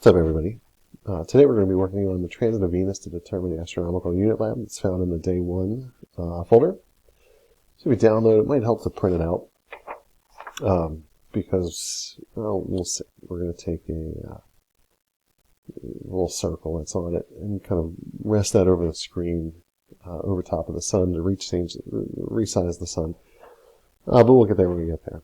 What's up, everybody? Today we're going to be working on the transit of Venus to determine the astronomical unit lab. It's found in the Day 1 folder. So if we download it, might help to print it out because, well, we'll see. We're going to take a little circle that's on it and kind of rest that over the screen over top of the sun to resize the sun. But we'll get there when we get there.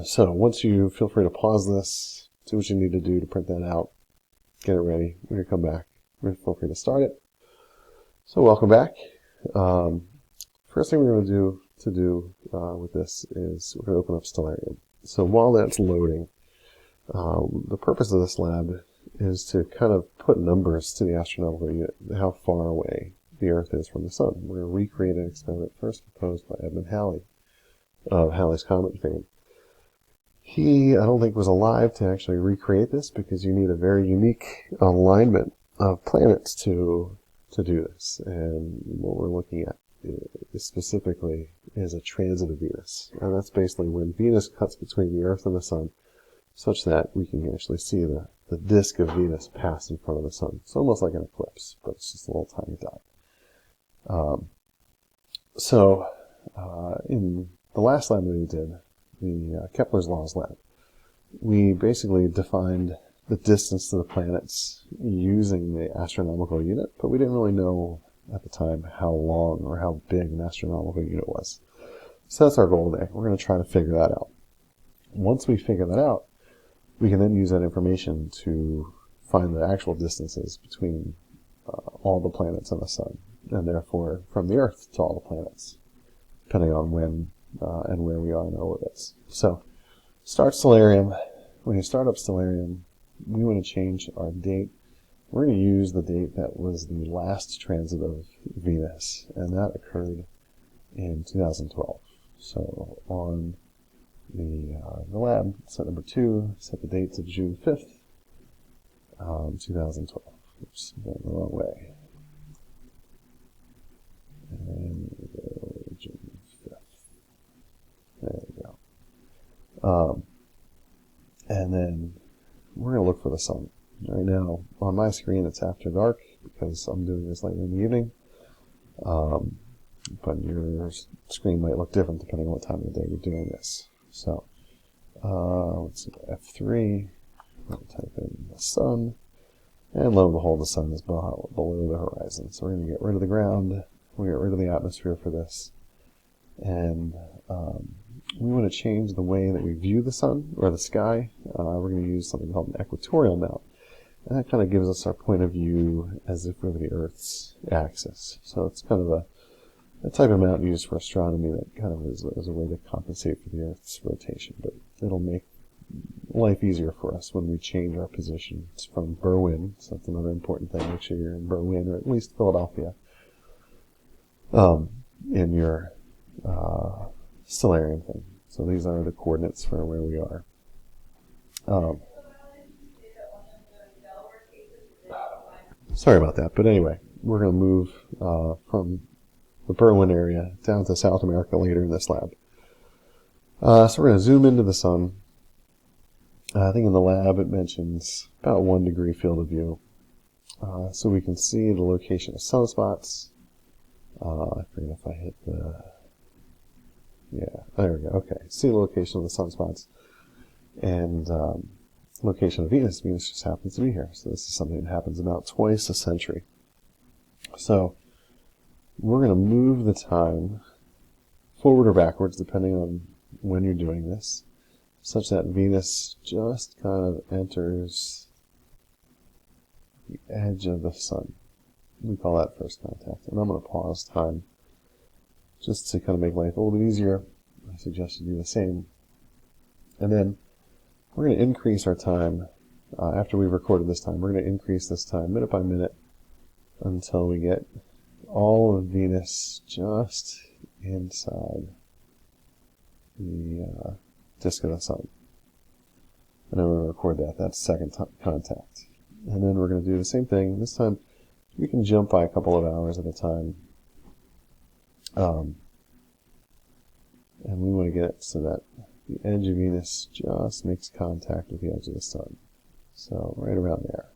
So once you feel free to pause this, do what you need to do to print that out, get it ready. We're going to come back. Feel free to start it. So welcome back. First thing we're going to do with this is we're going to open up Stellarium. So while that's loading, the purpose of this lab is to kind of put numbers to the astronomical unit, how far away the Earth is from the Sun. We're going to recreate an experiment first proposed by Edmund Halley of Halley's Comet fame. He, I don't think, was alive to actually recreate this because you need a very unique alignment of planets to do this. And what we're looking at specifically is a transit of Venus. And that's basically when Venus cuts between the Earth and the Sun such that we can actually see the disk of Venus pass in front of the Sun. It's almost like an eclipse, but it's just a little tiny dot. In the last lab that we did, the Kepler's Laws lab, we basically defined the distance to the planets using the astronomical unit, but we didn't really know at the time how long or how big an astronomical unit was. So that's our goal today. We're going to try to figure that out. Once we figure that out, we can then use that information to find the actual distances between all the planets and the Sun, and therefore from the Earth to all the planets, depending on when and where we are in our orbits. So, start Stellarium. When you start up Stellarium, we want to change our date. We're going to use the date that was the last transit of Venus, and that occurred in 2012. So, on the lab, set number 2, set the date to June 5th, 2012. Oops, going the wrong way. And we go June 5th. There we go. And then we're going to look for the Sun. Right now, on my screen, it's after dark because I'm doing this late in the evening. But your screen might look different depending on what time of the day you're doing this. So, let's see, F3, we'll type in the Sun, and lo and behold, the Sun is below the horizon. So we're going to get rid of the ground, we'll get rid of the atmosphere for this, and we want to change the way that we view the Sun, or the sky. We're going to use something called an equatorial mount, and that kind of gives us our point of view as if we're the Earth's axis. So it's kind of a type of mount used for astronomy that kind of is a way to compensate for the Earth's rotation, but it'll make life easier for us when we change our position. It's from Berwyn, so that's another important thing. Make sure you're in Berwyn, or at least Philadelphia, in your Stellarium thing. So these are the coordinates for where we are. Sorry about that, but anyway, we're going to move from the Berwyn area down to South America later in this lab. So we're going to zoom into the Sun. I think in the lab it mentions about 1 degree field of view. So we can see the location of sunspots. I forget if I hit the... Yeah, there we go. Okay, see the location of the sunspots. And location of Venus. Venus just happens to be here. So this is something that happens about twice a century. So we're going to move the time forward or backwards, depending on when you're doing this, such that Venus just kind of enters the edge of the Sun. We call that first contact. And I'm going to pause time just to kind of make life a little bit easier. I suggest you do the same. And then we're going to increase our time. After we've recorded this time, we're going to increase this time minute by minute until we get all of Venus just inside the disk of the Sun. And then we're going to record that. That's second contact. And then we're going to do the same thing. This time we can jump by a couple of hours at a time. And we want to get it so that the edge of Venus just makes contact with the edge of the Sun. So right around there.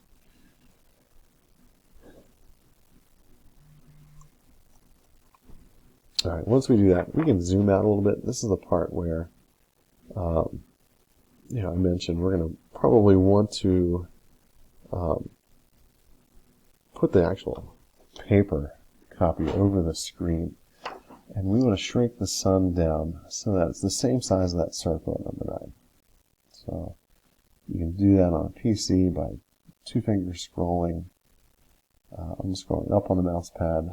All right, once we do that, we can zoom out a little bit. This is the part where, I mentioned we're going to probably want to put the actual paper copy over the screen. And we want to shrink the sun down so that it's the same size of that circle at number 9. So you can do that on a PC by 2-finger scrolling. I'm scrolling up on the mouse pad.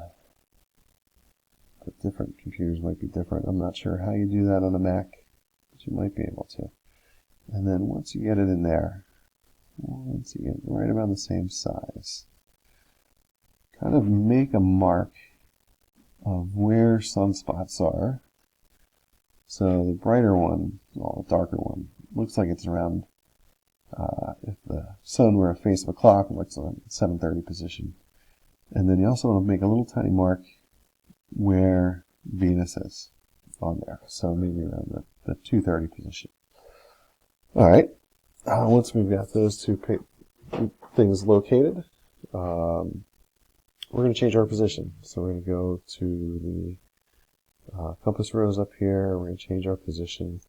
But different computers might be different. I'm not sure how you do that on a Mac, but you might be able to. And then once you get it in there, once you get right around the same size, kind of make a mark of where sunspots are. So the brighter one, well, the darker one, looks like it's around, if the sun were a face of a clock, it looks like 7:30 position. And then you also want to make a little tiny mark where Venus is on there. So maybe around the 2:30 position. All right. Once we've got those two things located, we're going to change our position. So we're going to go to the compass rose up here. We're going to change our position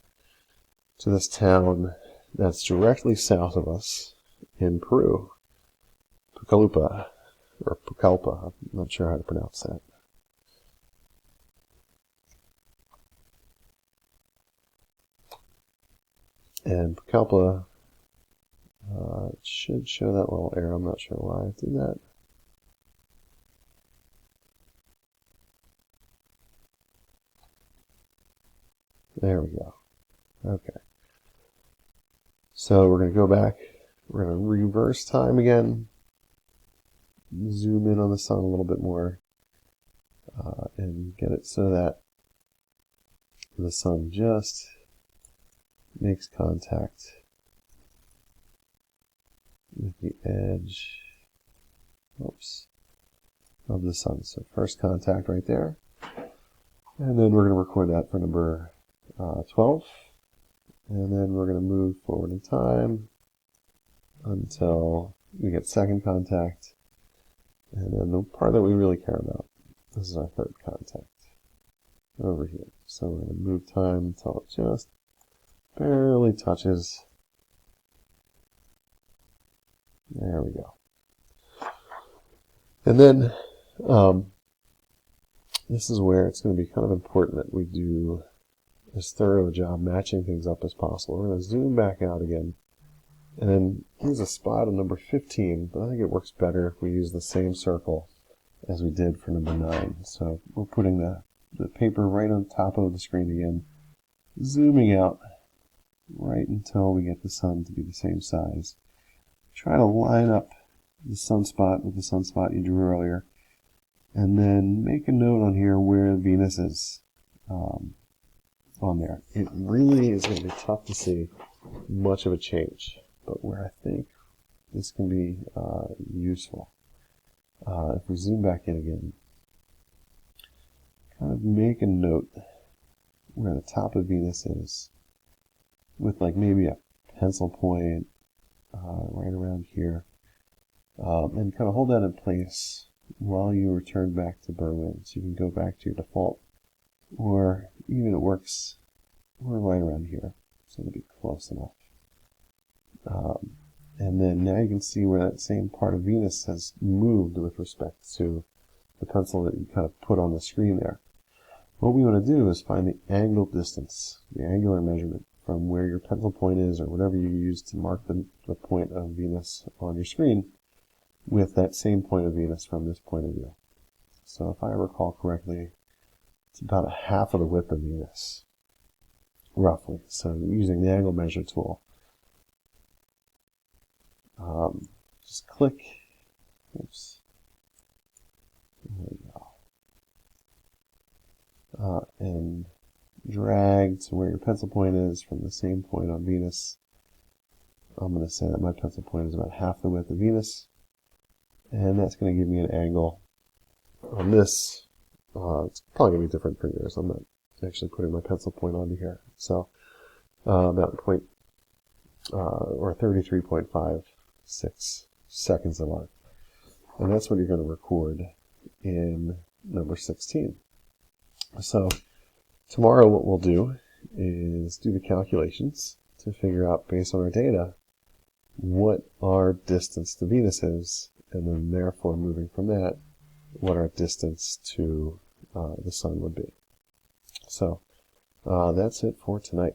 to this town that's directly south of us in Peru, Pucallpa, or Pucallpa. I'm not sure how to pronounce that. And Pucallpa should show that little arrow. I'm not sure why I did that. There we go. Okay. So we're going to go back. We're going to reverse time again. Zoom in on the sun a little bit more. And get it so that the sun just makes contact with the edge, of the sun. So first contact right there. And then we're going to record that for number 12. And then we're going to move forward in time until we get second contact. And then the part that we really care about, this is our third contact over here. So we're going to move time until it just barely touches. There we go. And then this is where it's going to be kind of important that we do as thorough a job matching things up as possible. We're going to zoom back out again. And then use a spot on number 15, but I think it works better if we use the same circle as we did for number 9. So we're putting the paper right on top of the screen again, zooming out right until we get the sun to be the same size. Try to line up the sunspot with the sunspot you drew earlier, and then make a note on here where Venus is on there. It really is going to be tough to see much of a change, but where I think this can be useful. If we zoom back in again, kind of make a note where the top of Venus is with like maybe a pencil point right around here, and kind of hold that in place while you return back to Berlin. So you can go back to your default, or even it works, we're right around here, so it'll be close enough. And then now you can see where that same part of Venus has moved with respect to the pencil that you kind of put on the screen there. What we want to do is find the angled distance, the angular measurement from where your pencil point is or whatever you use to mark the point of Venus on your screen with that same point of Venus from this point of view. So if I recall correctly, it's about a half of the width of Venus, roughly. So using the angle measure tool, just click, oops, there we go, and drag to where your pencil point is from the same point on Venus. I'm going to say that my pencil point is about half the width of Venus, and that's going to give me an angle on this. It's probably going to be different for yours. I'm not actually putting my pencil point onto here. So about point or 33.5 6 seconds of arc. And that's what you're going to record in number 16. So tomorrow what we'll do is do the calculations to figure out, based on our data, what our distance to Venus is, and then therefore moving from that, what our distance to the Sun would be. So that's it for tonight.